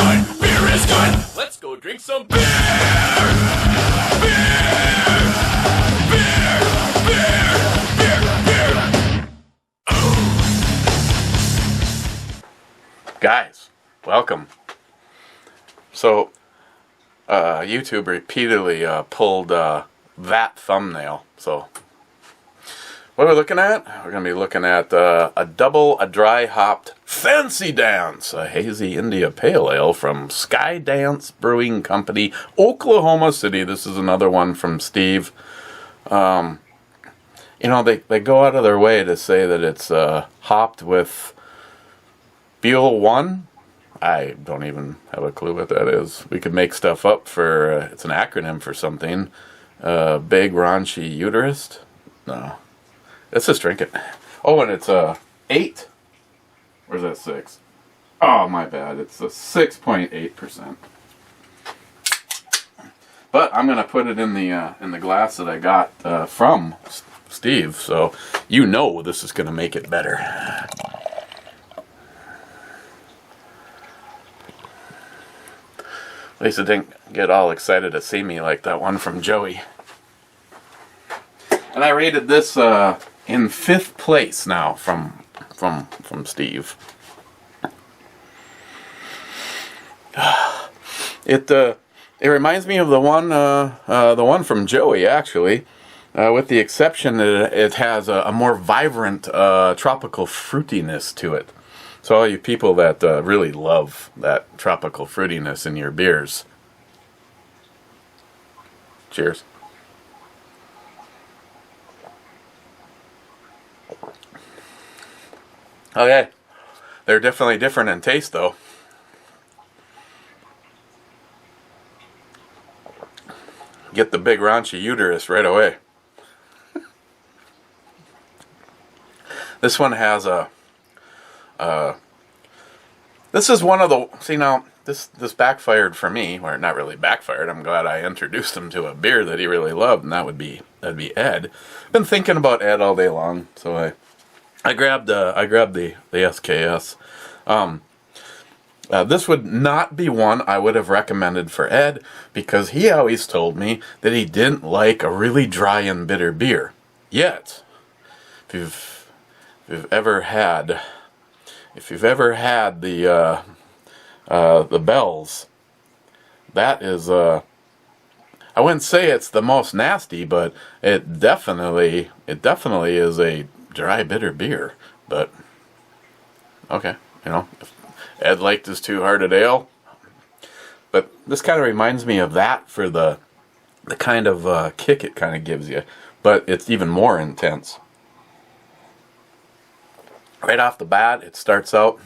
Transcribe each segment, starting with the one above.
good, beer is good. Let's go drink some beer. Guys, welcome. So, YouTube repeatedly pulled that thumbnail. So, what are we looking at? We're going to be looking at a dry hopped Fancy Dance, a hazy India Pale Ale from Skydance Brewing Company, Oklahoma City. This is another one from Steve. You know, they go out of their way to say that it's hopped with Beal 1. I don't even have a clue what that is. We could make stuff up for, it's an acronym for something. Big raunchy uterus? No. Let's just drink it. Oh, and it's 8? Or is that 6? Oh, my bad. It's a 6.8%. But I'm gonna put it in the glass that I got from Steve, so you know this is gonna make it better. Lisa didn't get all excited to see me like that one from Joey. And I rated this in 5th place now from Steve. It reminds me of the one from Joey, actually, with the exception that it has a more vibrant tropical fruitiness to it. So all you people that really love that tropical fruitiness in your beers, cheers. Okay, they're definitely different in taste, though. Get the big raunchy uterus right away. This one has this is one of the, see now, this backfired for me, or not really backfired. I'm glad I introduced him to a beer that he really loved, and that'd be Ed. Been thinking about Ed all day long, so I grabbed the SKS. This would not be one I would have recommended for Ed, because he always told me that he didn't like a really dry and bitter beer. Yet, if you've ever had the Bells, that is I wouldn't say it's the most nasty, but it definitely is a dry bitter beer. But okay, you know, if Ed liked his Two-Hearted Ale, but this kind of reminds me of that for the kind of kick it kind of gives you, but it's even more intense. Right off the bat, it starts out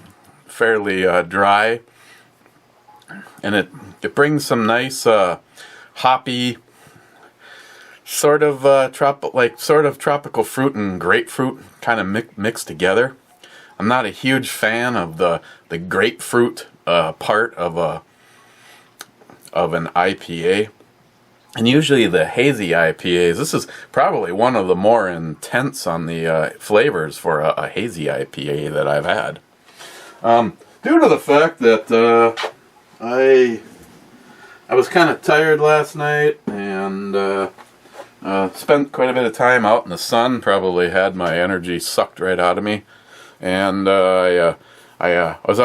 fairly dry, and it brings some nice hoppy sort of tropical fruit and grapefruit kind of mixed together. I'm not a huge fan of the grapefruit part of an IPA. And usually the hazy IPAs, this is probably one of the more intense on the flavors for a hazy IPA that I've had. Due to the fact that I was kind of tired last night and spent quite a bit of time out in the sun, probably had my energy sucked right out of me. And I was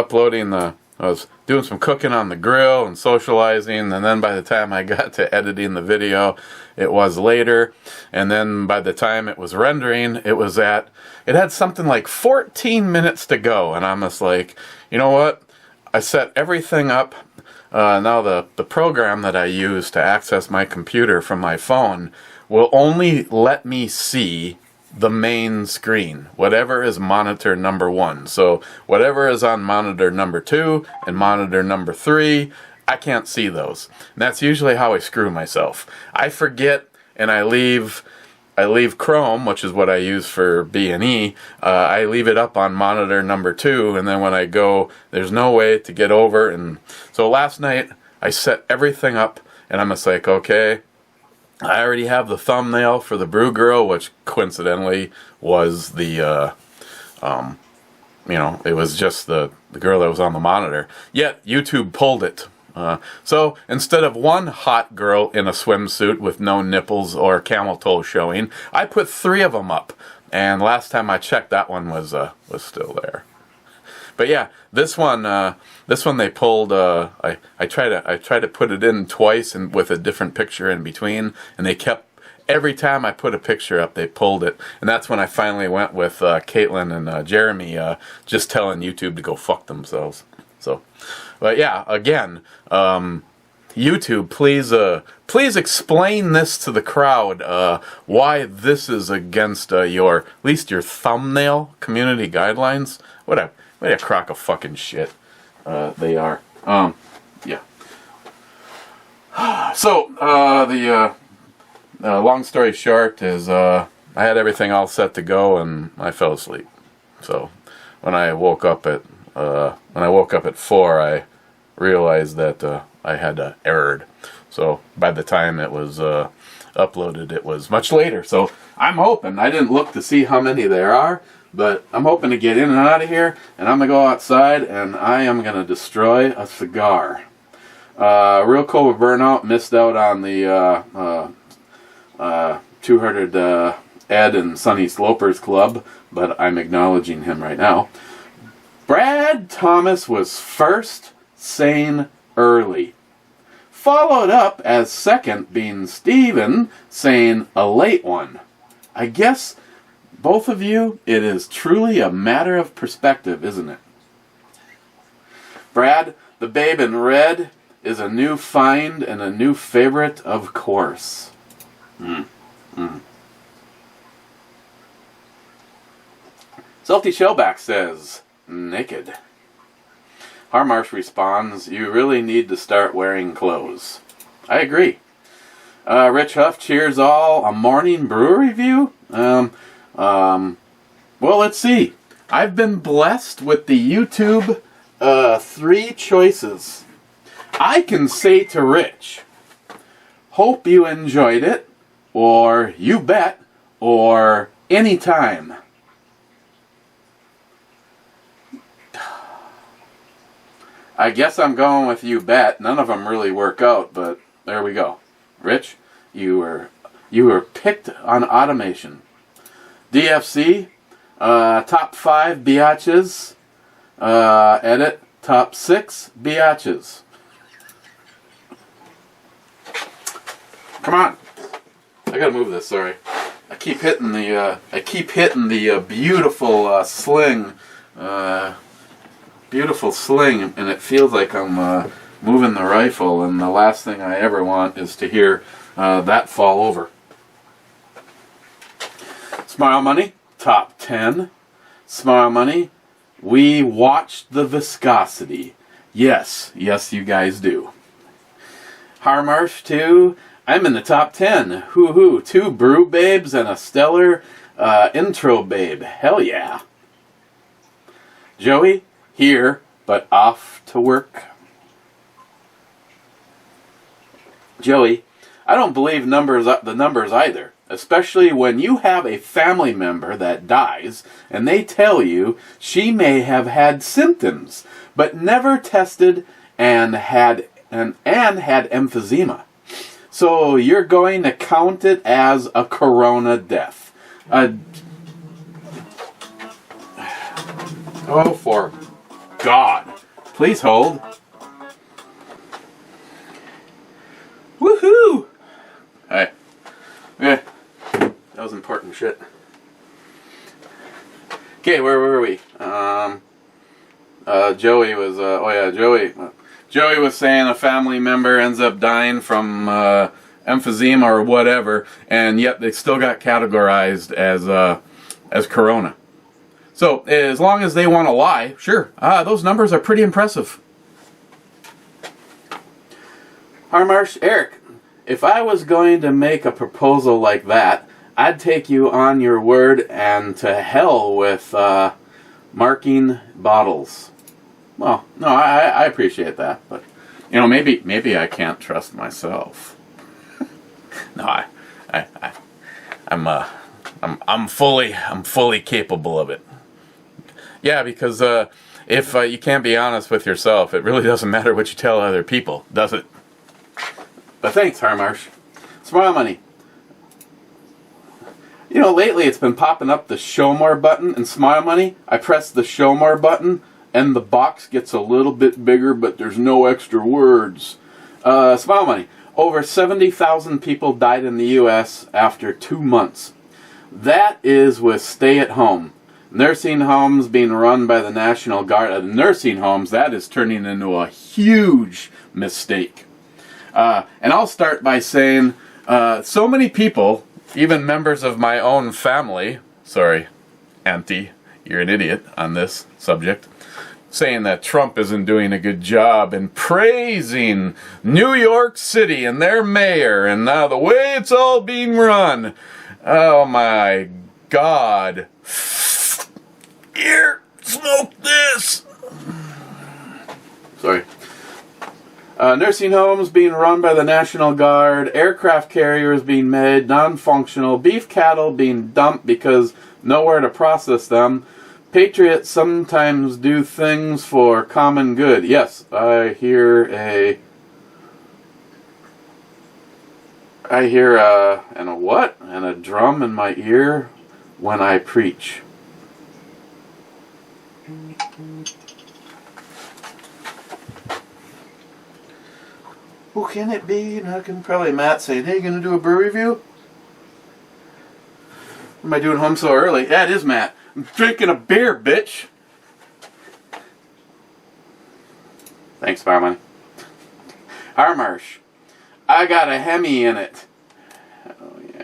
I was doing some cooking on the grill and socializing, and then by the time I got to editing the video, it was later. And then by the time it was rendering, it had something like 14 minutes to go. And I'm just like, you know what? I set everything up. Now the program that I use to access my computer from my phone will only let me see the main screen, whatever is monitor number 1. So whatever is on monitor number 2 and monitor number 3, I can't see those. And that's usually how I screw myself. I forget and I leave Chrome, which is what I use for B&E. I leave it up on monitor number 2, and then when I go, there's no way to get over. And so last night I set everything up, and I'm just like, okay, I already have the thumbnail for the Brew Girl, which coincidentally was the you know, it was just the girl that was on the monitor. Yet YouTube pulled it. So instead of one hot girl in a swimsuit with no nipples or camel toe showing, I put 3 of them up. And last time I checked, that one was still there. But yeah, this one they pulled. I tried to put it in twice and with a different picture in between, and they kept. Every time I put a picture up, they pulled it. And that's when I finally went with Caitlin and Jeremy just telling YouTube to go fuck themselves. So, but yeah, again, YouTube, please explain this to the crowd, why this is against at least your thumbnail community guidelines. What a crock of fucking shit they are. Yeah. So, long story short is I had everything all set to go and I fell asleep. So when I woke up at 4, I realized that I had errored. So by the time it was uploaded, it was much later. So I'm hoping, I didn't look to see how many there are, but I'm hoping to get in and out of here, and I'm going to go outside and I am going to destroy a cigar. Real Cobra Burnout missed out on the 200 Ed and Sunny Slopers Club, but I'm acknowledging him right now. Brad Thomas was first, saying early. Followed up as second being Steven, saying a late one. I guess, both of you, it is truly a matter of perspective, isn't it? Brad, the Babe in Red, is a new find and a new favorite, of course. Salty Shellback says, naked. Harmarsh responds, you really need to start wearing clothes. I agree. Rich Huff cheers all, a morning brew review? Well, let's see. I've been blessed with the YouTube 3 choices. I can say to Rich, hope you enjoyed it, or you bet, or anytime. I guess I'm going with you bet. None of them really work out, but there we go. Rich, you were picked on automation. DFC, top 5 biatches. Edit, top 6 biatches. Come on. I gotta move this, sorry. I keep hitting the beautiful sling. Beautiful sling, and it feels like I'm moving the rifle, and the last thing I ever want is to hear that fall over. Smile Money, top 10. Smile Money, we watched the viscosity. Yes, you guys do. Harmarsh 2, I'm in the top 10. Hoo-hoo, 2 brew babes and a stellar intro babe. Hell yeah. Joey, here, but off to work. Joey, I don't believe the numbers either, especially when you have a family member that dies and they tell you she may have had symptoms, but never tested and had emphysema. So you're going to count it as a corona death. Oh, for God. Please hold. Woohoo! Hey. Yeah. That was important shit. Okay, where were we? Joey was, Joey was saying a family member ends up dying from emphysema or whatever, and yet they still got categorized as corona. So, as long as they want to lie, sure, those numbers are pretty impressive. Harmarsh, Eric, if I was going to make a proposal like that, I'd take you on your word and to hell with marking bottles. Well, no, I appreciate that, but you know, maybe I can't trust myself. No, I'm fully capable of it. Yeah, because if you can't be honest with yourself, it really doesn't matter what you tell other people, does it? But thanks, Harmarsh. Smile Money. You know, lately it's been popping up the Show More button in Smile Money. I press the Show More button, and the box gets a little bit bigger, but there's no extra words. Smile Money. Over 70,000 people died in the U.S. after 2 months. That is with stay-at-home. Nursing homes being run by the National Guard. Nursing homes, that is turning into a huge mistake. And I'll start by saying, so many people, even members of my own family, sorry, Auntie, you're an idiot on this subject, saying that Trump isn't doing a good job and praising New York City and their mayor and the way it's all being run. Oh my God. Here, smoke this. Sorry. Nursing homes being run by the National Guard, aircraft carriers being made non-functional, beef cattle being dumped because nowhere to process them. Patriots sometimes do things for common good. Yes, I hear and a what? And a drum in my ear when I preach. Who can it be? And I can probably Matt saying, hey, you gonna do a brew review? What am I doing home so early? Yeah, it is Matt. I'm drinking a beer, bitch. Thanks, Fireman. Harmarsh. I got a Hemi in it. Oh, yeah.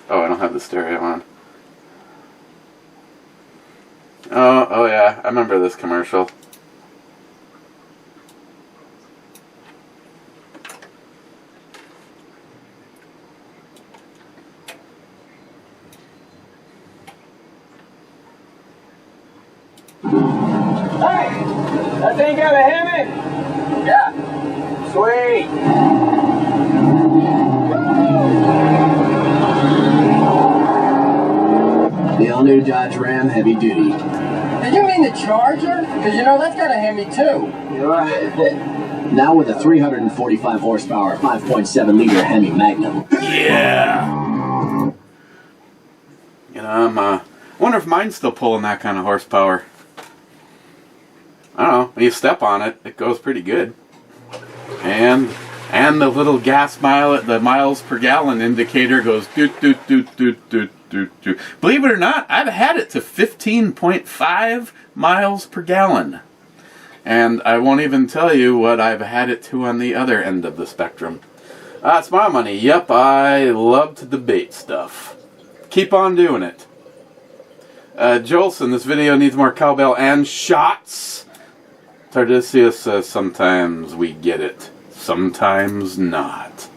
Oh, I don't have the stereo on. Oh yeah, I remember this commercial. Hey! That thing got a Hemi? Yeah. Sweet. The all-new Dodge Ram Heavy Duty. Did you mean the Charger? Because you know that's got a Hemi too. You're right. Now with a 345 horsepower, 5.7 liter Hemi Magnum. Yeah. You know, I wonder if mine's still pulling that kind of horsepower. I don't know. When you step on it, it goes pretty good. And the little gas the miles per gallon indicator goes doot doot doot doot doot doot doot. Believe it or not, I've had it to 15.5 miles per gallon. And I won't even tell you what I've had it to on the other end of the spectrum. Smile Money. Yep, I love to debate stuff. Keep on doing it. Jolson, this video needs more cowbell and shots. Tardisius says sometimes we get it, sometimes not.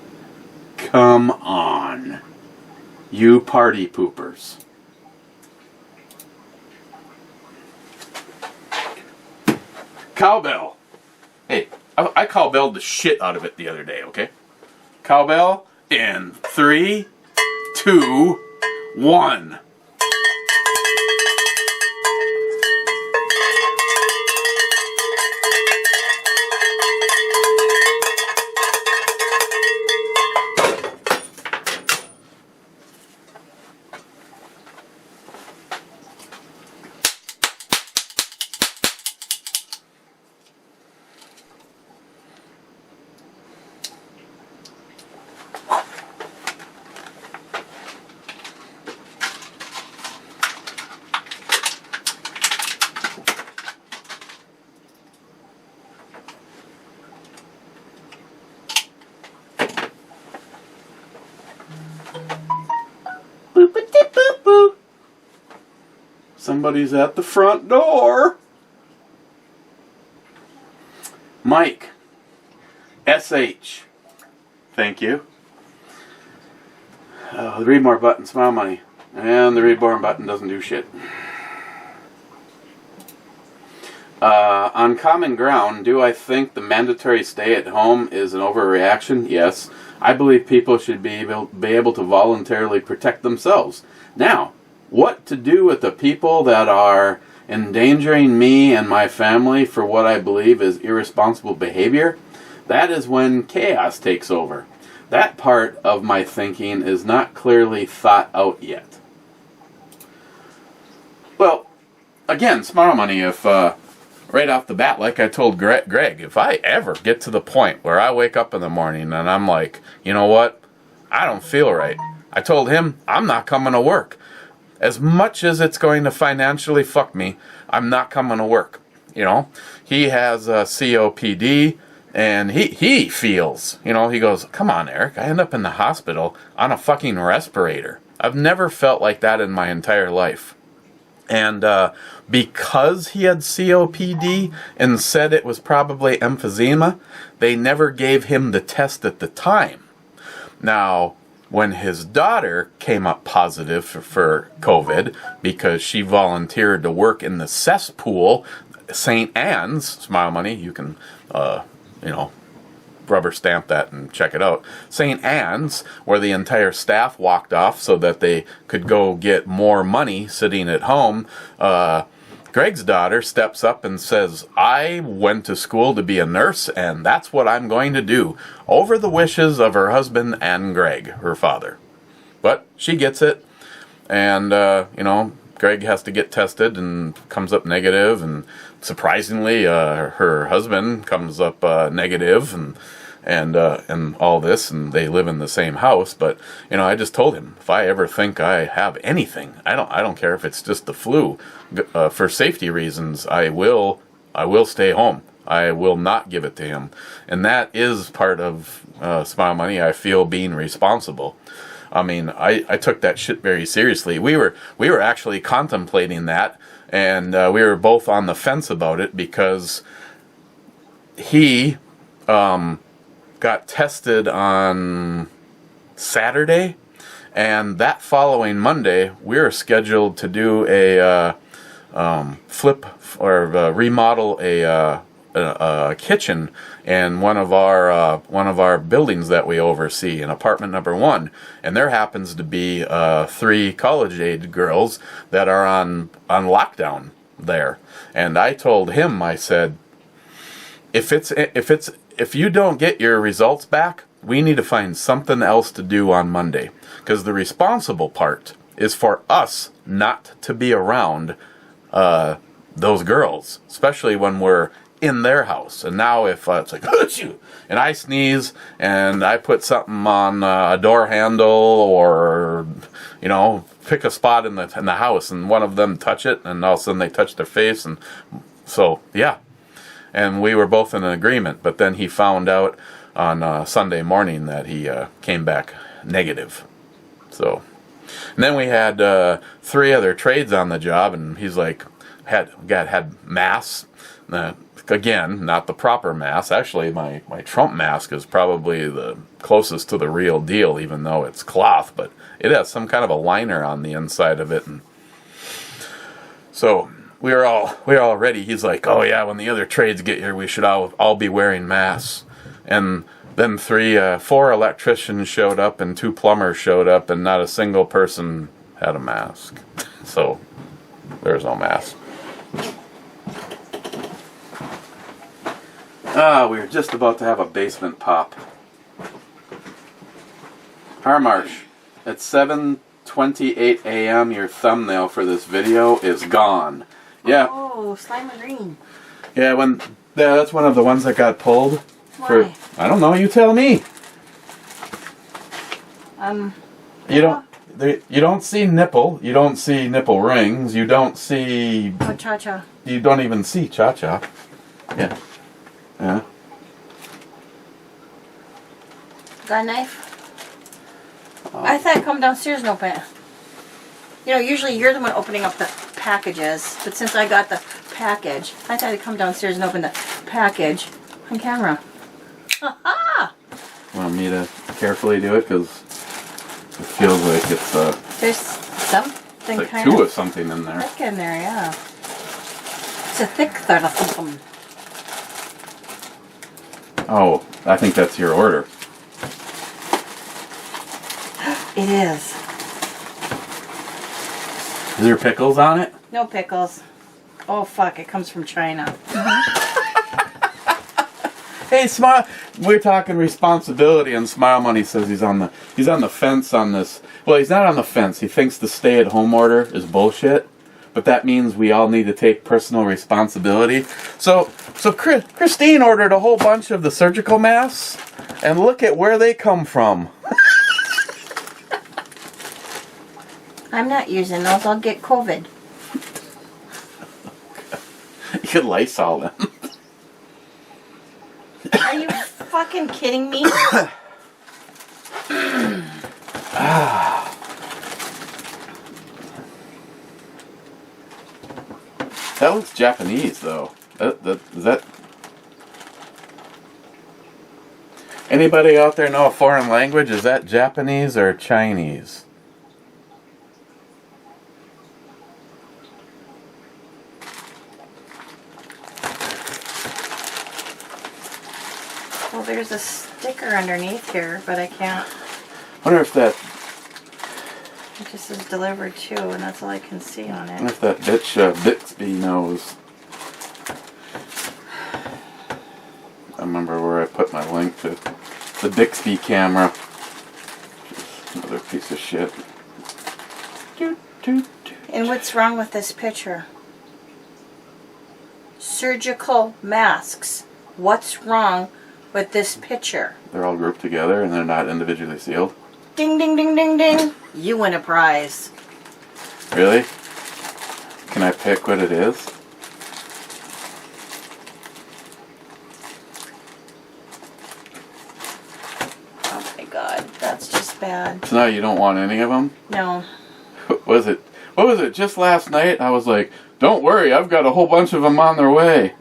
Come on, you party poopers. Cowbell. Hey, I cowbelled the shit out of it the other day, okay? Cowbell in 3, 2, 1. Boop-a-dee-boop-boop. Somebody's at the front door. Mike. SH. Thank you. The read more button, Smile Money. And the read more button doesn't do shit. On common ground, do I think the mandatory stay at home is an overreaction? Yes. I believe people should be able to voluntarily protect themselves. Now, what to do with the people that are endangering me and my family for what I believe is irresponsible behavior? That is when chaos takes over. That part of my thinking is not clearly thought out yet. Well, again, Smile Money, if right off the bat, like I told Greg, if I ever get to the point where I wake up in the morning and I'm like, you know what, I don't feel right. I told him I'm not coming to work. As much as it's going to financially fuck me, I'm not coming to work. You know, he has COPD, and he feels, you know, he goes, come on, Eric, I end up in the hospital on a fucking respirator. I've never felt like that in my entire life. And because he had COPD and said it was probably emphysema, they never gave him the test at the time. Now, when his daughter came up positive for COVID because she volunteered to work in the cesspool, St. Anne's, Smile Money, you can, rubber stamp that and check it out. St. Anne's, where the entire staff walked off so that they could go get more money sitting at home, Greg's daughter steps up and says, I went to school to be a nurse, and that's what I'm going to do, over the wishes of her husband and Greg, her father. But she gets it, and, Greg has to get tested and comes up negative, and surprisingly, her husband comes up negative, and all this, and they live in the same house. But I just told him, if I ever think I have anything, I don't care if it's just the flu. For safety reasons, I will stay home. I will not give it to him, and that is part of Smile Money. I feel being responsible. I mean, I took that shit very seriously. We were actually contemplating that, and we were both on the fence about it because he got tested on Saturday, and that following Monday we were scheduled to do a flip or remodel a kitchen in one of our buildings that we oversee, in apartment number 1, and there happens to be 3 college-age girls that are on lockdown there. And I told him, I said, if you don't get your results back, we need to find something else to do on Monday, because the responsible part is for us not to be around those girls, especially when we're in their house. And now if it's like, achoo, and I sneeze and I put something on a door handle, or pick a spot in the house, and one of them touch it, and all of a sudden they touch their face, and so yeah. And we were both in agreement, but then he found out on Sunday morning that he came back negative. So, and then we had 3 other trades on the job, and he's like, had masks. Again, not the proper mask. Actually, my Trump mask is probably the closest to the real deal, even though it's cloth, but it has some kind of a liner on the inside of it. And so we were all ready. He's like, oh yeah, when the other trades get here, we should all be wearing masks. And then 4 electricians showed up and 2 plumbers showed up, and not a single person had a mask. So there's no mask. We were just about to have a basement pop. Harmarsh, at 7:28 a.m., your thumbnail for this video is gone. Yeah. Oh, slime and green. Yeah, that's one of the ones that got pulled. Why? I don't know. You tell me. You don't see nipple. You don't see nipple rings. You don't see. Oh, cha-cha. You don't even see cha-cha. Yeah. Yeah. Got a knife? I thought I'd come downstairs and open it. Usually you're the one opening up the packages, but since I got the package, I thought I'd come downstairs and open the package on camera. Ha-ha! Want me to carefully do it? Because it feels like it's There's something like kind 2 of of something in there. thick in there, yeah. It's a thick third of something. Oh, I think that's your order. It is. Is there pickles on it? No pickles. Oh fuck! It comes from China. Hey, Smile. We're talking responsibility, and Smile Money says he's on the fence on this. Well, he's not on the fence. He thinks the stay-at-home order is bullshit, but that means we all need to take personal responsibility. So Christine ordered a whole bunch of the surgical masks, and look at where they come from. I'm not using those. I'll get COVID. You could Lysol them. Are you fucking kidding me? That looks Japanese, though. Is that... Anybody out there know a foreign language? Is that Japanese or Chinese? Well, there's a sticker underneath here, but I can't. I wonder if that... It just says delivered to, and that's all I can see on I wonder it. if that bitch Bixby knows. I remember where I put my link to the Bixby camera. Another piece of shit. And what's wrong with this picture? Surgical masks. What's wrong with this picture? They're all grouped together and they're not individually sealed. Ding, ding, ding, ding, ding. You win a prize. Really? Can I pick what it is? Oh my god, that's just bad. So now you don't want any of them? No. What was it? Just last night I was like, don't worry, I've got a whole bunch of them on their way.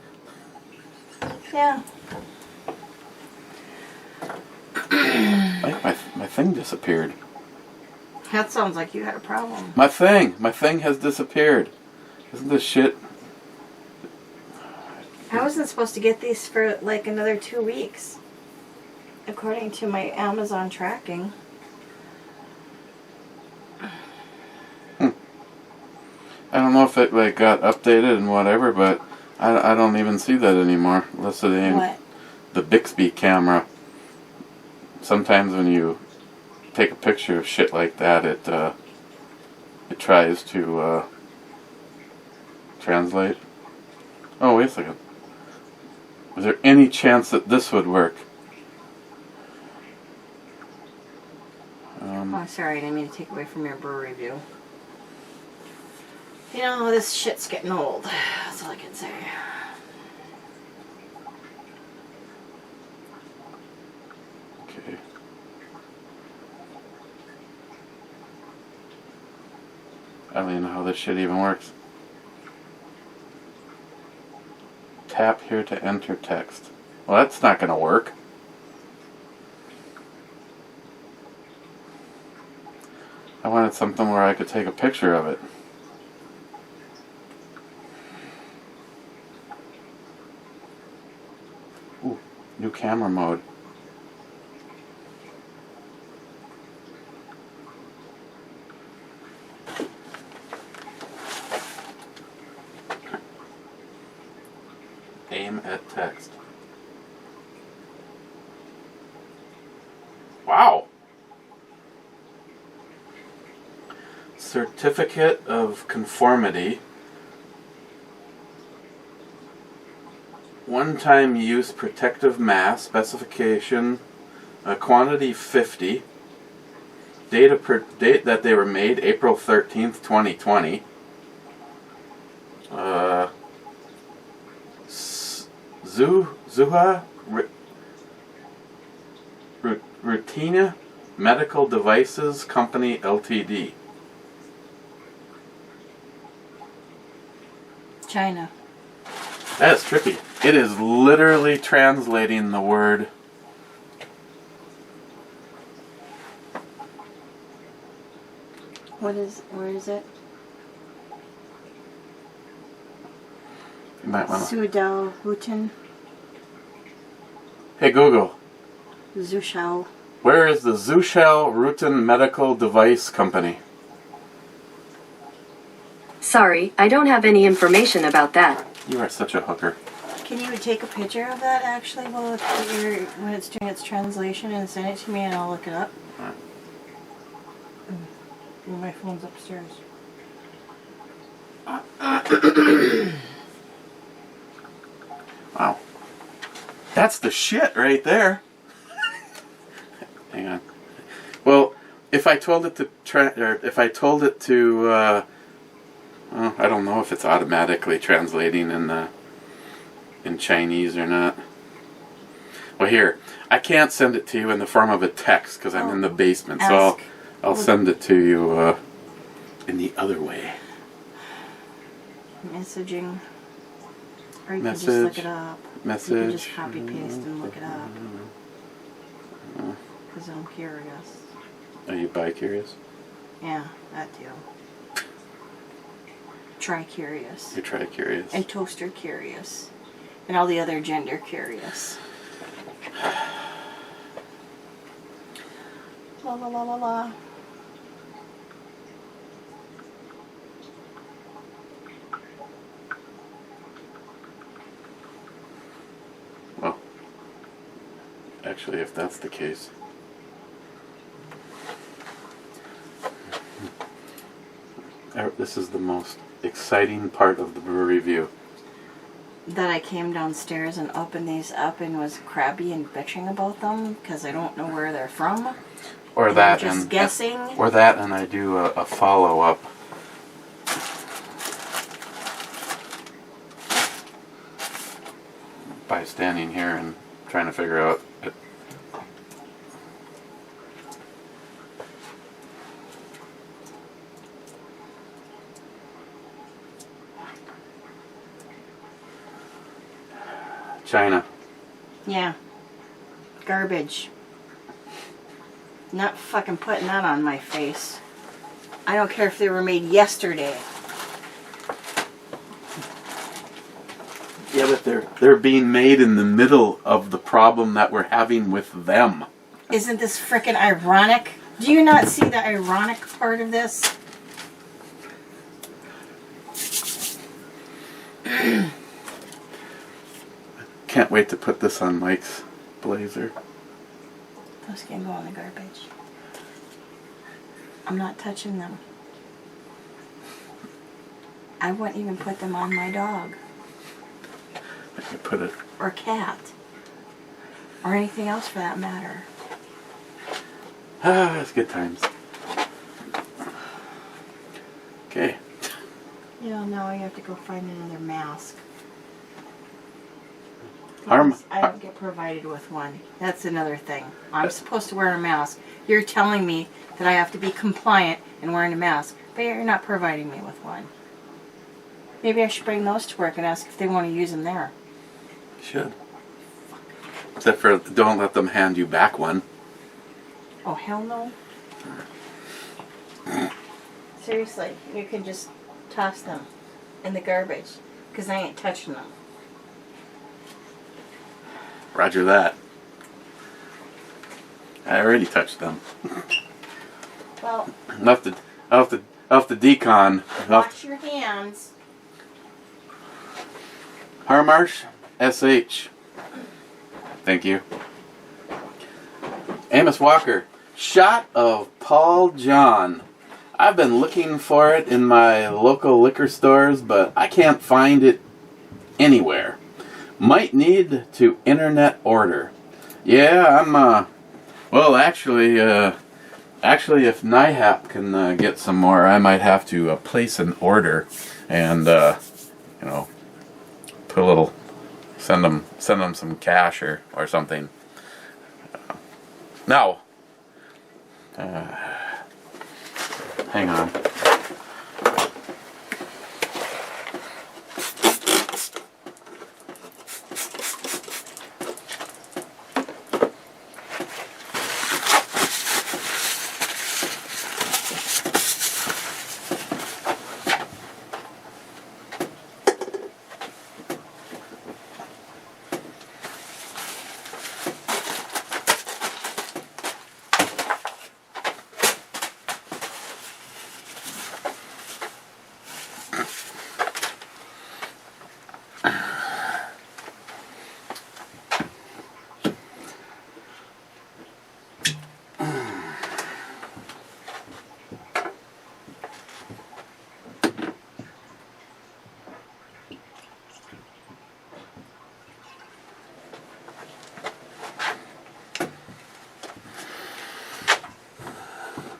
Yeah. Like my thing disappeared. That sounds like you had a problem. My thing has disappeared. Isn't this shit? I wasn't supposed to get these for like another 2 weeks, according to my Amazon tracking. I don't know if it like got updated and whatever, but I don't even see that anymore. Unless it ain't What? the Bixby camera. Sometimes when you take a picture of shit like that, it tries to translate. Oh, wait a second. Is there any chance that this would work? Oh, sorry, I didn't mean to take away from your brew review. You know, this shit's getting old. That's all I can say. Okay. I don't even know how this shit even works. Tap here to enter text. Well, that's not gonna work. I wanted something where I could take a picture of it. Ooh, new camera mode. Aim at text. Wow. Certificate of conformity. One-time use protective mask specification. Quantity 50. Date that they were made April 13th, 2020. Zuha Rutina Medical Devices Company Ltd. China. That is trippy. It is literally translating the word. Where is it? You might want to. Sudao Hutin. Hey Google, Zushao. Where is the Zuschel Rutten Medical Device Company? Sorry, I don't have any information about that. You are such a hooker. Can you take a picture of that actually while when it's doing its translation and send it to me and I'll look it up? My phone's upstairs. Wow. That's the shit right there. Hang on. Well, if I told it to I don't know if it's automatically translating in Chinese or not. Well, here, I can't send it to you in the form of a text because I'm in the basement, so I'll send it to you in the other way. Messaging. Or you Message. can just look it up. Message. You can just copy paste and look it up. Because I'm curious. Are you bi-curious? Yeah, that too. Tri-curious. You're tri-curious. And toaster curious. And all the other gender curious. La la la la la. Well, actually, if that's the case, this is the most exciting part of the brew review. That I came downstairs and opened these up and was crabby and bitching about them because I don't know where they're from. Or And that, I'm just guessing. Or that, and I do a follow-up. By standing here and trying to figure out it. China. Yeah. Garbage. Not fucking putting that on my face. I don't care if they were made yesterday. Yeah, but they're being made in the middle of the problem that we're having with them. Isn't this frickin' ironic? Do you not see the ironic part of this? Can't wait to put this on Mike's blazer. Those can go in the garbage. I'm not touching them. I wouldn't even put them on my dog. I could put it. Or cat. Or anything else for that matter. It's good times. Okay. Yeah, now I have to go find another mask. Arm. I don't get provided with one. That's another thing. I'm supposed to wear a mask. You're telling me that I have to be compliant in wearing a mask, but you're not providing me with one. Maybe I should bring those to work and ask if they want to use them there. Should. Except for don't let them hand you back one. Oh, hell no. Seriously, you can just toss them in the garbage because I ain't touching them. Roger that. I already touched them. Well, I'll have to decon. wash your hands. Harmarsh SH. Thank you. Amos Walker. Shot of Paul John. I've been looking for it in my local liquor stores, but I can't find it anywhere. Might need to internet order. Yeah, I'm, well, actually, if NIHAP can get some more, I might have to place an order and, you know, put a little, send them some cash or something. Now, hang on.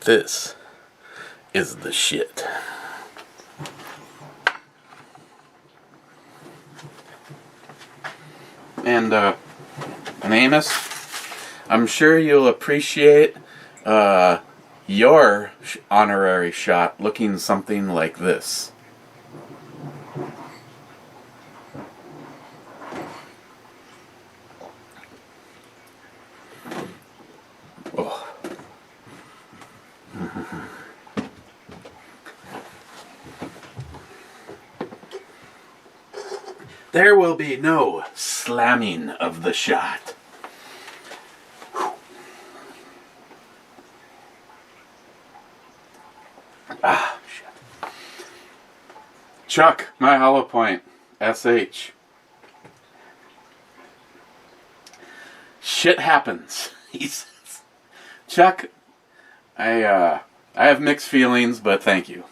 This is the shit. And Amos, I'm sure you'll appreciate your honorary shot looking something like this. Oh. There will be no slamming of the shot. Ah, shit. Chuck, my hollow point, SH. Shit happens, he says. Chuck, I have mixed feelings, but thank you.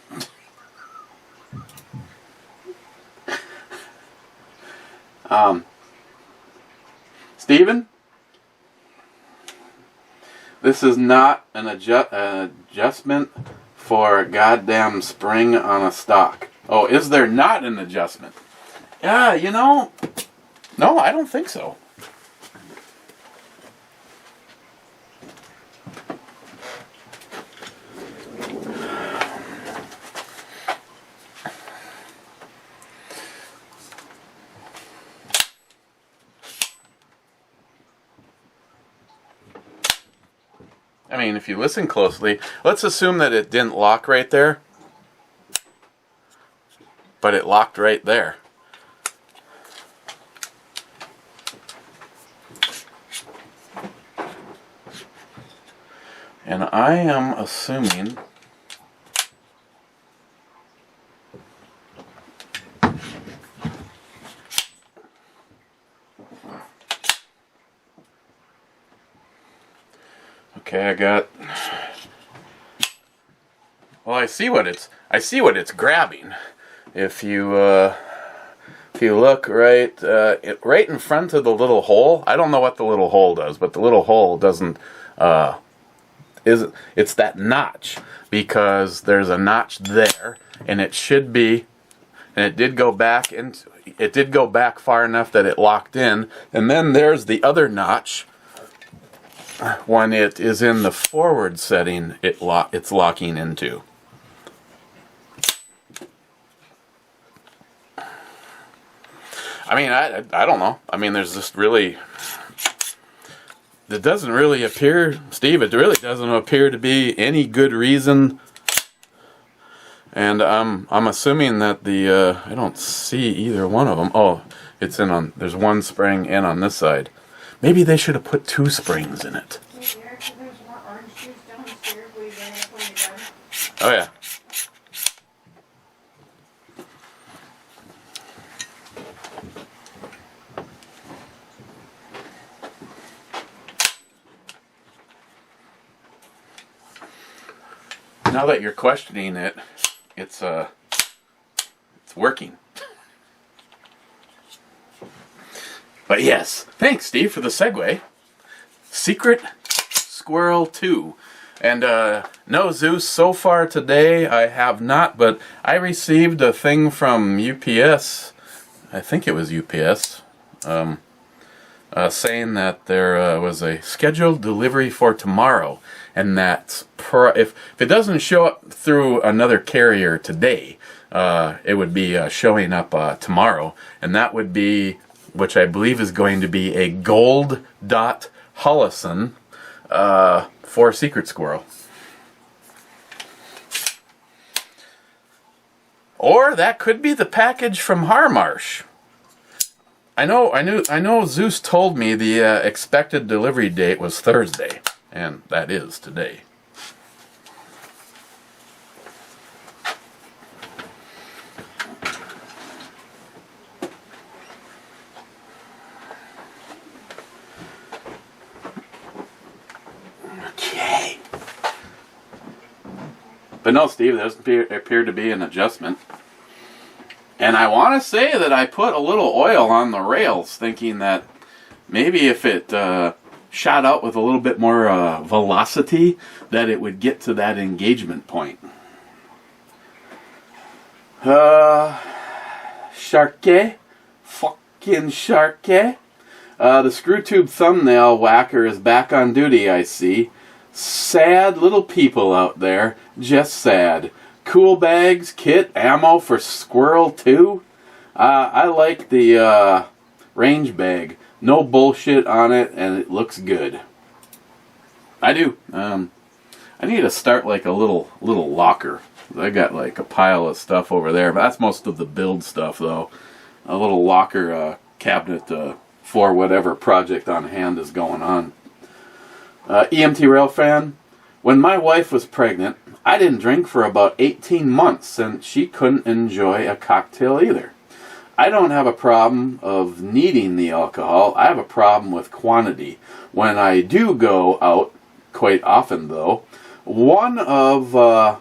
Steven, this is not an adjustment for a goddamn spring on a stock. Oh, is there not an adjustment? Yeah, you know, no, I don't think so. I mean, if you listen closely, let's assume that it didn't lock right there, but it locked right there. And I am assuming okay, I got. Well, I see what it's grabbing. If you look right right in front of the little hole, I don't know what the little hole does, but the little hole doesn't. It's that notch, because there's a notch there, and it should be, and it did go back, and it did go back far enough that it locked in, and then there's the other notch. When it is in the forward setting, it's locking into. I mean, I don't know. I mean, there's just really, it doesn't really appear, Steve, it really doesn't appear to be any good reason. And I'm assuming that the, I don't see either one of them. Oh, it's in on, there's one spring in on this side. Maybe they should have put two springs in it. Oh yeah. Now that you're questioning it, it's working. But yes, thanks Steve for the segue. Secret Squirrel 2. And no, Zeus, so far today I have not, but I received a thing from UPS, I think it was UPS, saying that there was a scheduled delivery for tomorrow, and that if it doesn't show up through another carrier today, it would be showing up tomorrow, and that would be, which I believe is going to be a gold dot Hollison for Secret Squirrel. Or that could be the package from Harmarsh. I know Zeus told me the expected delivery date was Thursday, and that is today. Okay. But no, Steve, there doesn't appear to be an adjustment. And I want to say that I put a little oil on the rails, thinking that maybe if it shot out with a little bit more velocity, that it would get to that engagement point. Sharkey, fucking Sharkey. The screw tube thumbnail whacker is back on duty, I see. Sad little people out there, just sad. Cool bags, kit, ammo for Squirrel 2. I like the range bag. No bullshit on it, and it looks good. I do. I need to start like a little locker. I got like a pile of stuff over there, but that's most of the build stuff though. A little locker cabinet for whatever project on hand is going on. EMT Rail fan, when my wife was pregnant, I didn't drink for about 18 months and she couldn't enjoy a cocktail either. I don't have a problem of needing the alcohol. I have a problem with quantity. When I do go out, quite often though, one of Long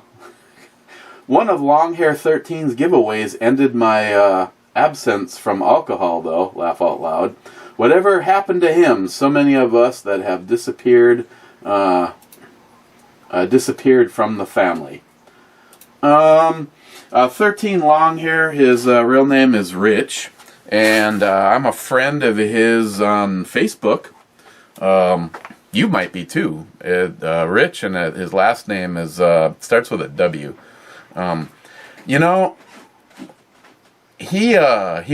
Hair 13's giveaways ended my absence from alcohol though, laugh out loud. Whatever happened to him, so many of us that have disappeared from the family. 13 Longhair, his real name is Rich, and I'm a friend of his on Facebook. You might be too. Rich, and his last name is starts with a W. You know, he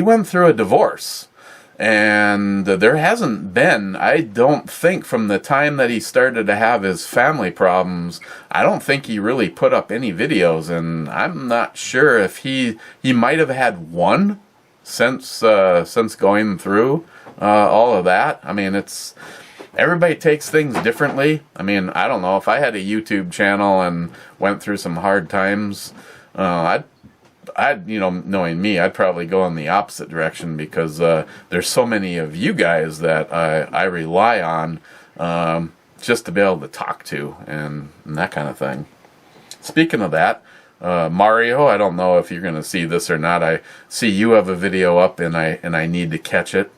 went through a divorce. And there hasn't been, I don't think, from the time that he started to have his family problems, I don't think he really put up any videos, and I'm not sure if he might have had one since going through all of that. I mean, everybody takes things differently. I mean, I don't know, if I had a YouTube channel and went through some hard times, I'd, you know, knowing me, I'd probably go in the opposite direction because there's so many of you guys that I rely on just to be able to talk to and that kind of thing. Speaking of that, Mario, I don't know if you're going to see this or not. I see you have a video up and I need to catch it.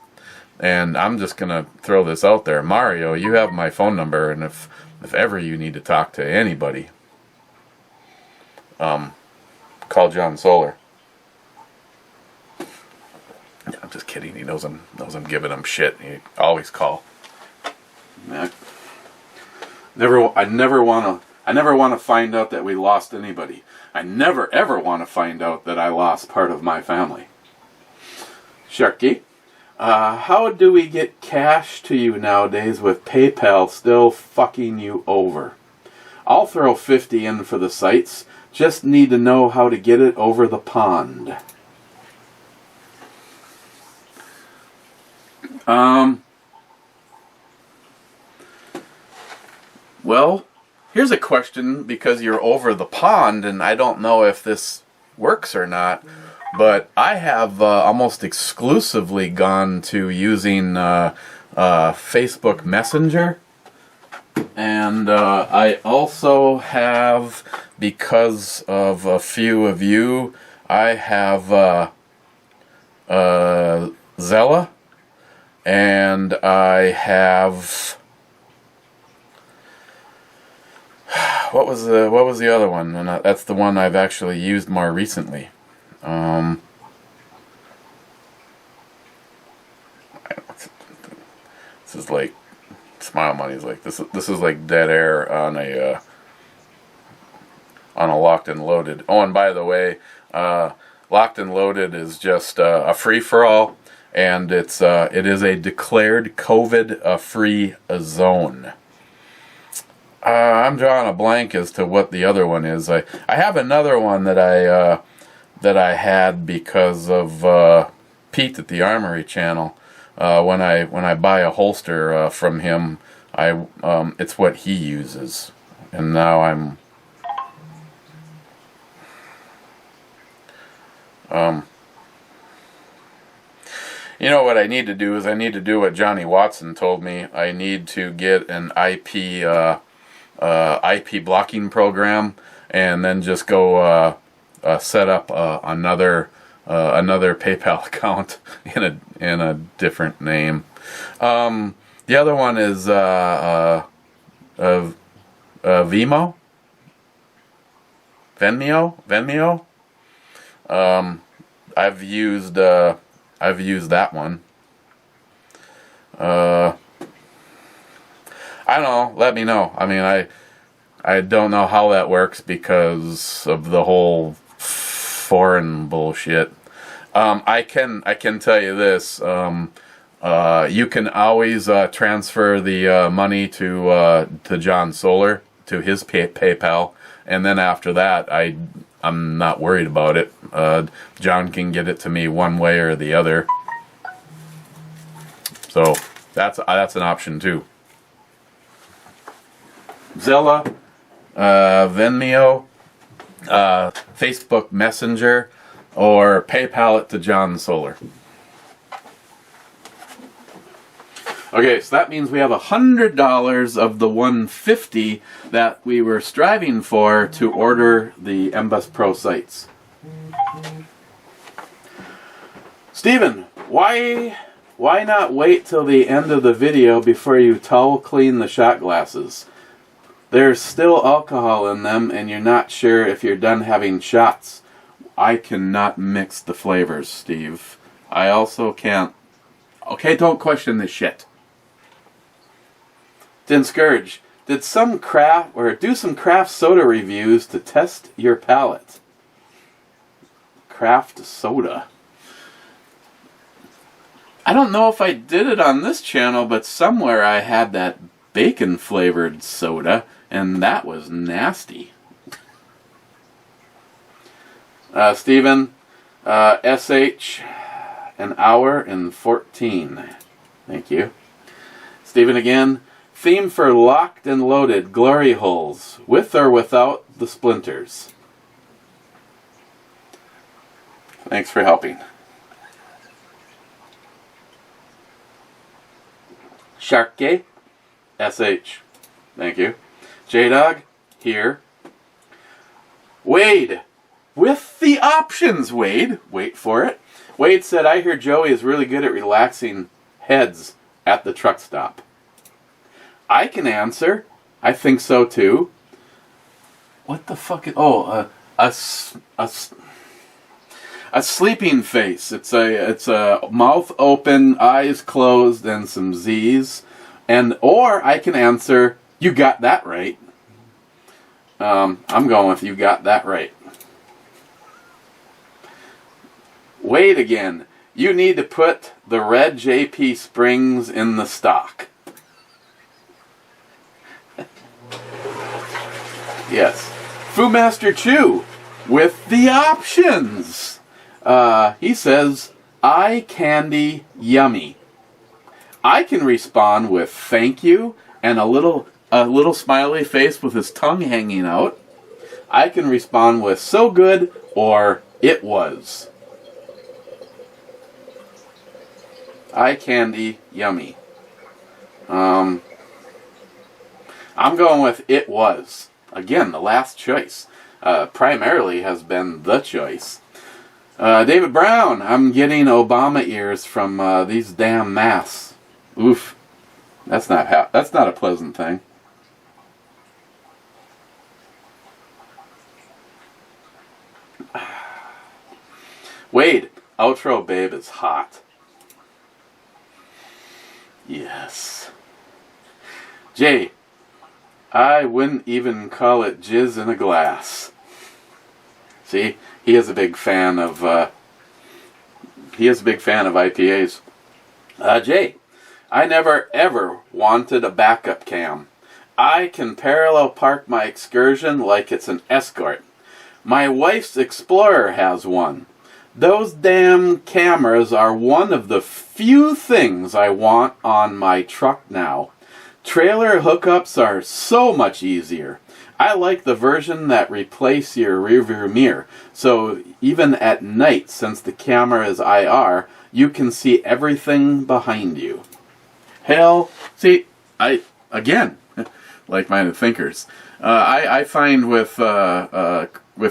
And I'm just going to throw this out there. Mario, you have my phone number, and if ever you need to talk to anybody, call John Solar. Yeah, I'm just kidding. He knows I'm giving him shit. He always call. I never want to find out that we lost anybody. I never ever want to find out that I lost part of my family. Sharky, how do we get cash to you nowadays with PayPal still fucking you over? I'll throw 50 in for the sites. Just need to know how to get it over the pond. Well, here's a question, because you're over the pond, and I don't know if this works or not, but I have almost exclusively gone to using Facebook Messenger. And I also have, because of a few of you, I have Zella, and I have, what was the other one? And that's the one I've actually used more recently. This is like Smile Money's like this is like dead air on a Locked and Loaded. Oh, and by the way, Locked and Loaded is just a free for all, and it is a declared COVID free zone. I'm drawing a blank as to what the other one is. I have another one that I had because of Pete at the Armory channel. When I buy a holster from him, it's what he uses, and now I'm you know what I need to do is I need to do what Johnny Watson told me. I need to get an IP blocking program, and then just go set up another PayPal account in a different name. The other one is Vimeo. I've used that one. I don't know. Let me know. I mean, I don't know how that works because of the whole foreign bullshit. I can tell you this. You can always transfer the money to John Solar, to his PayPal, and then after that, I'm not worried about it. John can get it to me one way or the other. So that's an option too. Zella, Venmo, Facebook Messenger, or PayPal it to John Solar. Okay, so that means we have $100 of the $150 that we were striving for to order the MBus Pro sights. Steven, why not wait till the end of the video before you towel clean the shot glasses? There's still alcohol in them and you're not sure if you're done having shots. I cannot mix the flavors, Steve. I also can't. Okay, don't question this shit. Din Scourge, do some craft soda reviews to test your palate. Craft soda. I don't know if I did it on this channel, but somewhere I had that bacon flavored soda, and that was nasty. Steven, SH, an hour and 14. Thank you. Steven again. Theme for Locked and Loaded Glory Holes, with or without the splinters. Thanks for helping. Sharky, SH. Thank you. J-Dog, here. Wade, with the options, Wade. Wait for it. Wade said, I hear Joey is really good at relaxing heads at the truck stop. I can answer. I think so too. What the fuck is... Oh, a sleeping face. It's a mouth open, eyes closed, and some Z's. Or I can answer, you got that right. I'm going with you got that right. Wait again. You need to put the red JP springs in the stock. Yes. Fu Master Chew with the options. He says, eye candy yummy. I can respond with thank you and a little smiley face with his tongue hanging out. I can respond with so good or it was. Eye candy yummy. I'm going with it was. Again, the last choice. Primarily has been the choice. David Brown, I'm getting Obama ears from these damn masks. Oof. That's not a pleasant thing. Wade, outro babe is hot. Yes. Jay, I wouldn't even call it jizz in a glass. See, he is a big fan of IPAs. Jay, I never ever wanted a backup cam. I can parallel park my Excursion like it's an Escort. My wife's Explorer has one. Those damn cameras are one of the few things I want on my truck now. Trailer hookups are so much easier. I like the version that replace your rearview mirror. So even at night, since the camera is IR, you can see everything behind you. Hell, see, again, like-minded thinkers. I find with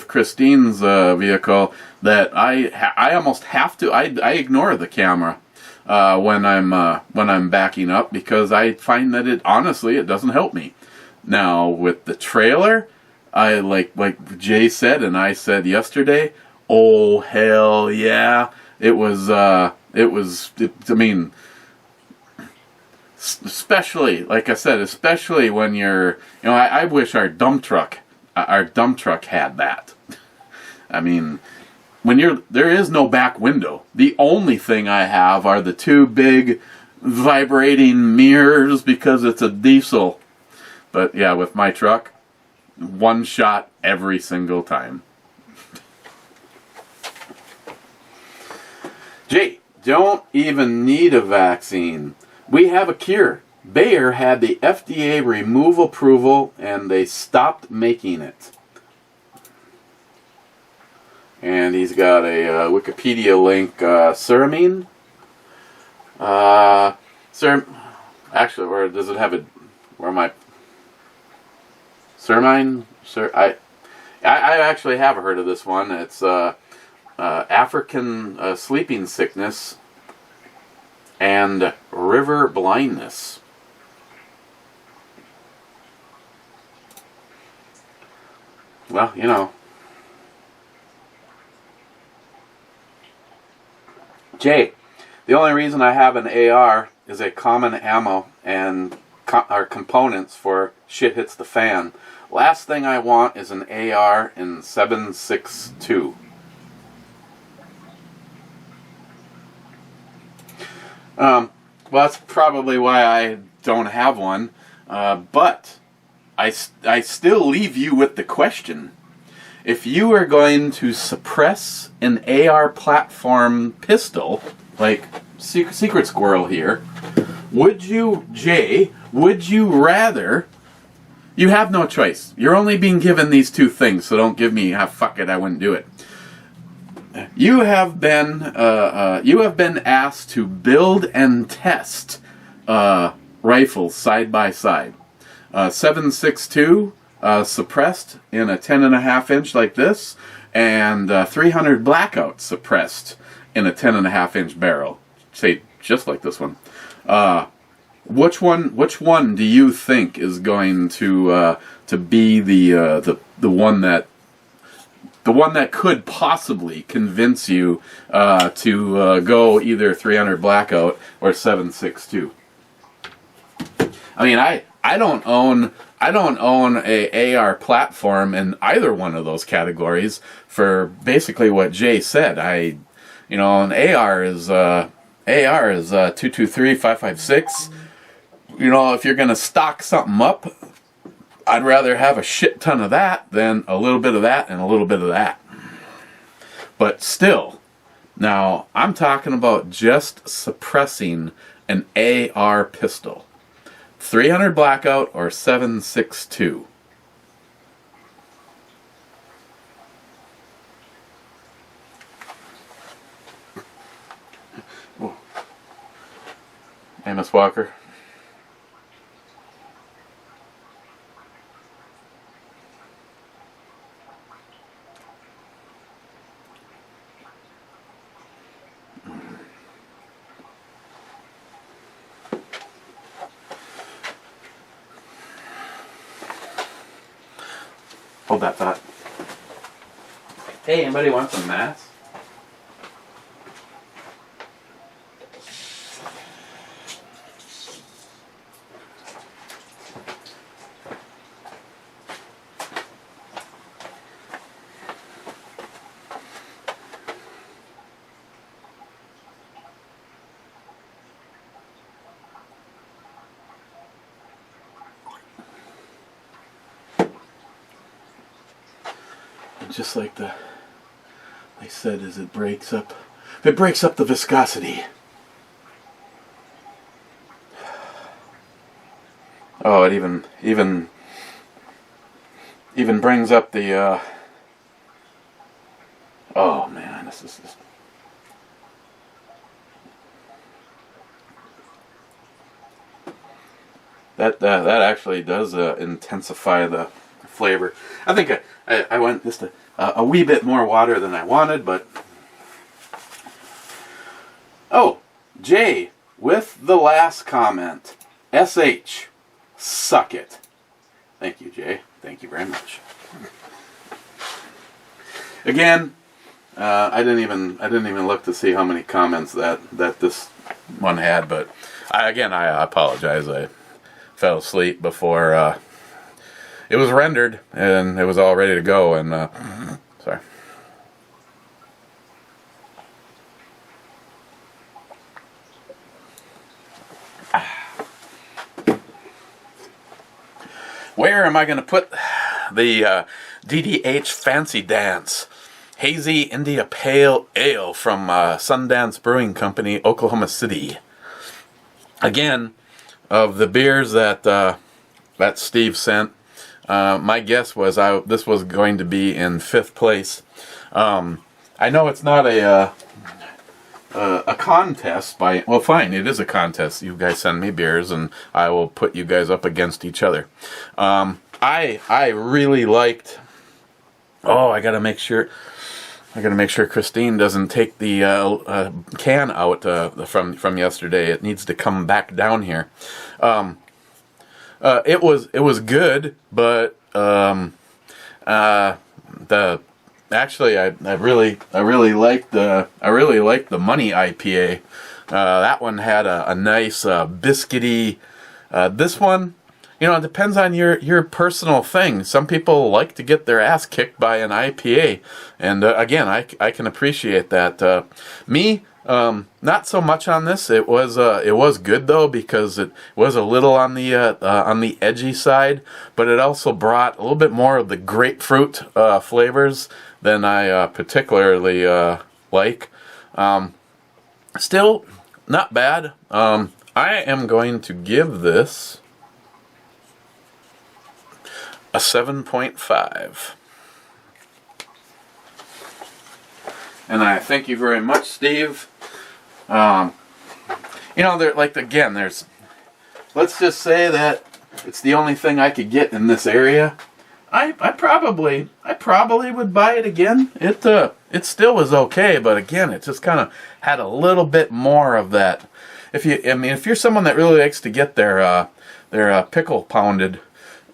Christine's vehicle that I almost have to, I ignore the camera. when I'm backing up, because I find that it doesn't help me. Now with the trailer, I like Jay said and I said yesterday, oh hell yeah, I mean, especially like I said, especially when you're, I wish our dump truck had that. I mean, there is no back window. The only thing I have are the two big vibrating mirrors because it's a diesel. But yeah, with my truck, one shot every single time. Jay, don't even need a vaccine. We have a cure. Bayer had the FDA remove approval and they stopped making it. And he's got a Wikipedia link, Ceramine. Actually, where does it have it? Where am I? Ceramine? I actually have heard of this one. It's African sleeping sickness and river blindness. Well, Jay, the only reason I have an AR is a common ammo and components for shit hits the fan. Last thing I want is an AR in 7.62. Well, that's probably why I don't have one. But I still leave you with the question. If you are going to suppress an AR platform pistol, like Secret Squirrel here, would you rather... You have no choice. You're only being given these two things, so don't give me, fuck it, I wouldn't do it. You have been asked to build and test rifles side by side. 7.62 suppressed in a 10.5 inch like this, and 300 blackout suppressed in a 10.5 inch barrel. Say just like this one. Which one do you think is going to be the one that could possibly convince you to go either 300 blackout or 7.62? I mean, I don't own a AR platform in either one of those categories for basically what Jay said. An AR is 223, 5.56. If you're going to stock something up, I'd rather have a shit ton of that than a little bit of that and a little bit of that. But still, now I'm talking about just suppressing an AR pistol. 300 blackout or 7.62. Hey, Miss Walker. Hold that thought. Hey, anybody want some mats? Just like they said, it breaks up the viscosity. Oh, it even brings up the oh man, this is just... that actually does intensify the flavor. I think I went just a wee bit more water than I wanted, but... Oh, Jay, with the last comment, SH, suck it. Thank you, Jay. Thank you very much. Again, I didn't even look to see how many comments that this one had, but I apologize. I fell asleep before it was rendered, and it was all ready to go. And sorry. Where am I going to put the DDH Fancy Dance Hazy India Pale Ale from Skydance Brewing Company, Oklahoma City? Again, of the beers that Steve sent, my guess was this was going to be in 5th place. I know it's not a contest well, fine, it is a contest. You guys send me beers and I will put you guys up against each other. I really liked, I gotta make sure Christine doesn't take the can out from yesterday. It needs to come back down here. It was good, but Actually, I really liked the Money IPA. That one had a nice biscuity. This one, it depends on your personal thing. Some people like to get their ass kicked by an IPA, and again, I can appreciate that. Me, not so much on this. It was good though, because it was a little on the edgy side, but it also brought a little bit more of the grapefruit flavors than I particularly like. Still, not bad. I am going to give this a 7.5. And I thank you very much, Steve. Let's just say that it's the only thing I could get in this area. I probably would buy it again. It still was okay, but again, it just kind of had a little bit more of that. If you're someone that really likes to get their pickle pounded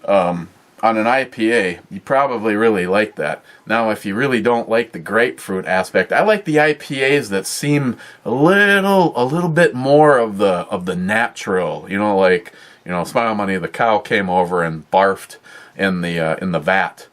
on an IPA, you probably really like that. Now, if you really don't like the grapefruit aspect, I like the IPAs that seem a little bit more of the natural. Smile Money, the cow came over and barfed in the vat,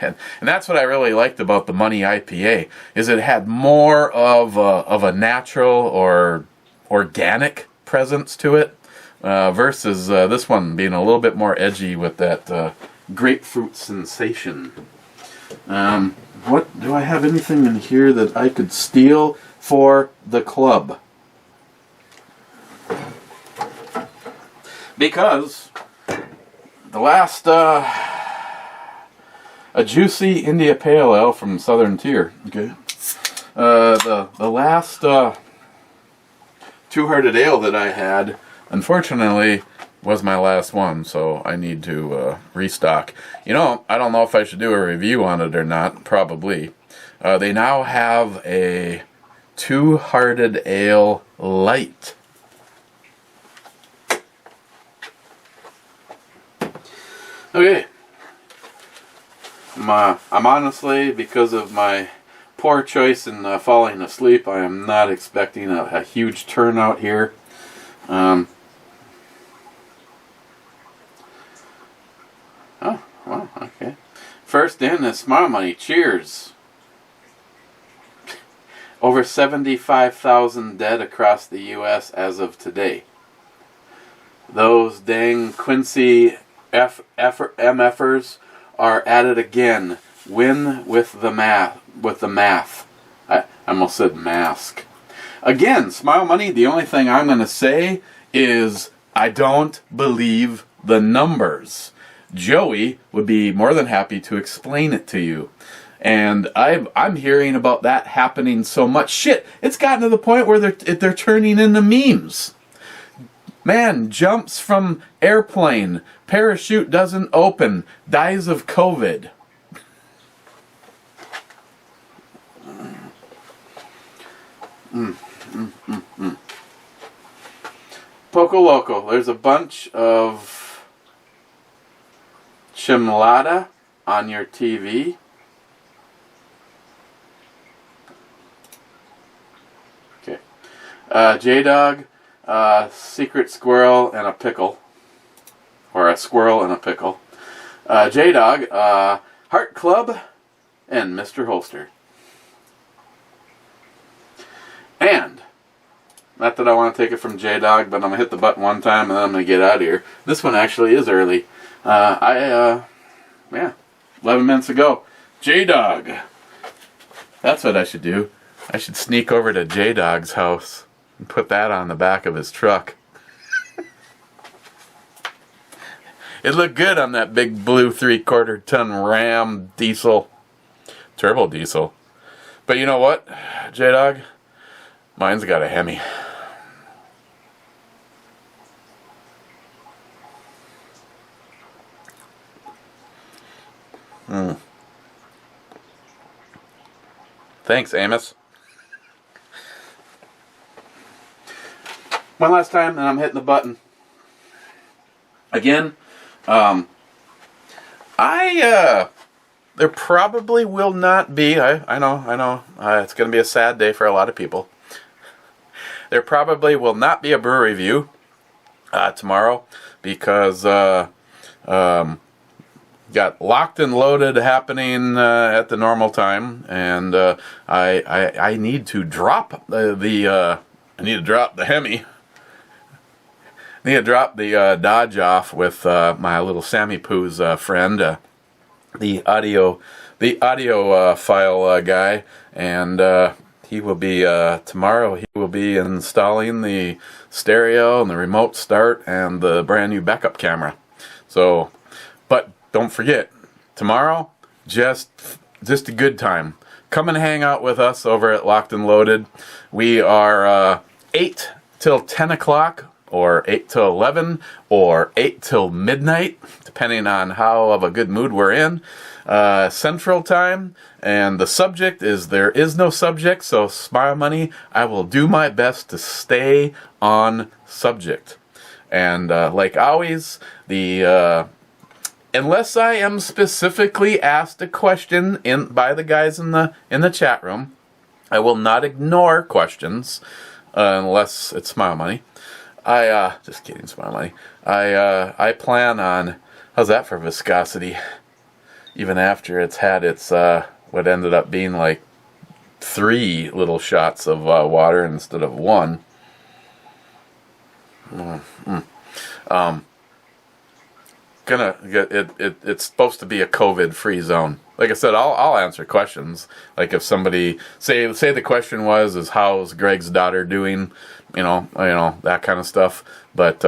and that's what I really liked about the Money IPA, is it had more of a natural or organic presence to it, versus this one being a little bit more edgy with that grapefruit sensation. What do I have anything in here that I could steal for the club? Because the last a juicy India Pale Ale from Southern Tier. Okay. The last two-hearted ale that I had, unfortunately, was my last one, so I need to restock. I don't know if I should do a review on it or not. Probably. They now have a two-hearted ale light. Okay. I'm honestly, because of my poor choice in falling asleep, I am not expecting a huge turnout here. Oh, wow, okay. First in is Smile Money. Cheers. Over 75,000 dead across the U.S. as of today. Those dang Quincy MFers are at it again. Win with the math. I almost said mask. Again, Smile Money, the only thing I'm going to say is I don't believe the numbers. Joey would be more than happy to explain it to you. And I'm hearing about that happening so much. Shit, it's gotten to the point where they're turning into memes. Man jumps from airplane, parachute doesn't open, dies of COVID. Poco Loco. There's a bunch of chimolata on your TV. Okay. J-Dog, Secret Squirrel, and a pickle. Or a squirrel and a pickle. J-Dog, Heart Club, and Mr. Holster. And, not that I want to take it from J-Dog, but I'm going to hit the button one time and then I'm going to get out of here. This one actually is early. Yeah, 11 minutes ago. J-Dog. That's what I should do. I should sneak over to J-Dog's house and put that on the back of his truck. It looked good on that big blue 3/4 ton Ram diesel. Turbo diesel. But you know what, J-Dog? Mine's got a Hemi. Thanks, Amos. One last time, and I'm hitting the button. Again, there probably will not be, I know, it's going to be a sad day for a lot of people. There probably will not be a brew review tomorrow because got locked and loaded happening at the normal time, and I need to drop the Hemi. I need to drop the Dodge off with my little Sammy Poo's friend, the audio file guy, and he will be tomorrow. He will be installing the stereo and the remote start and the brand new backup camera. So, but don't forget, tomorrow, just a good time. Come and hang out with us over at Locked and Loaded. We are 8 till 10 o'clock. Or 8 till 11, or 8 till midnight, depending on how of a good mood we're in. Central Time, and the subject is there is no subject, so Smile Money, I will do my best to stay on subject. And like always, unless I am specifically asked a question by the guys in the chat room, I will not ignore questions unless it's Smile Money. Just kidding, Smile Money. I plan on, how's that for viscosity? Even after it's had its, what ended up being like 3 little shots of water instead of 1. It's supposed to be a COVID-free zone. Like I said, I'll answer questions. Like if somebody say the question is how's Greg's daughter doing, you know that kind of stuff. But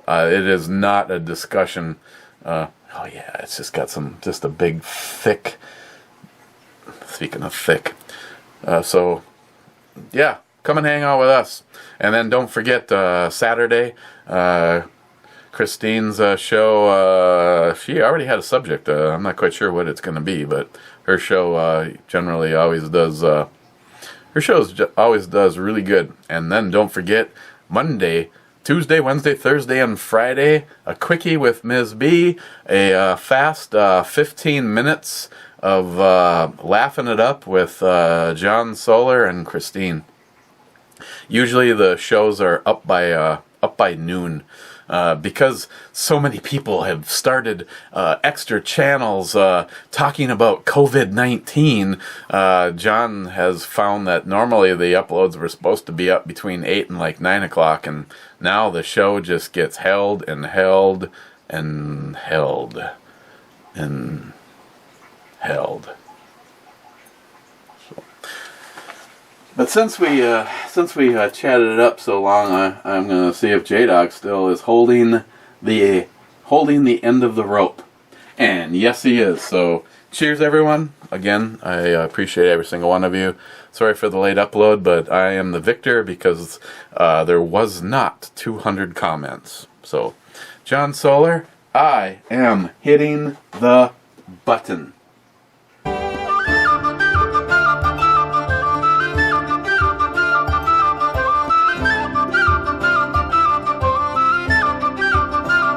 it is not a discussion. It's just got just a big thick. Speaking of thick, so yeah, come and hang out with us, and then don't forget Saturday. Christine's show, she already had a subject. I'm not quite sure what it's going to be, but her show generally always does, her shows always does really good. And then don't forget, Monday, Tuesday, Wednesday, Thursday, and Friday, a quickie with Ms. B, a fast 15 minutes of laughing it up with John Solar and Christine. Usually the shows are up by noon. Because so many people have started extra channels talking about COVID-19, John has found that normally the uploads were supposed to be up between 8 and like 9 o'clock, and now the show just gets held and held and held and held. But since we chatted it up so long, I'm gonna see if J-Dog still is holding the end of the rope, and yes, he is. So cheers, everyone! Again, I appreciate every single one of you. Sorry for the late upload, but I am the victor because there was not 200 comments. So, John Solar, I am hitting the button.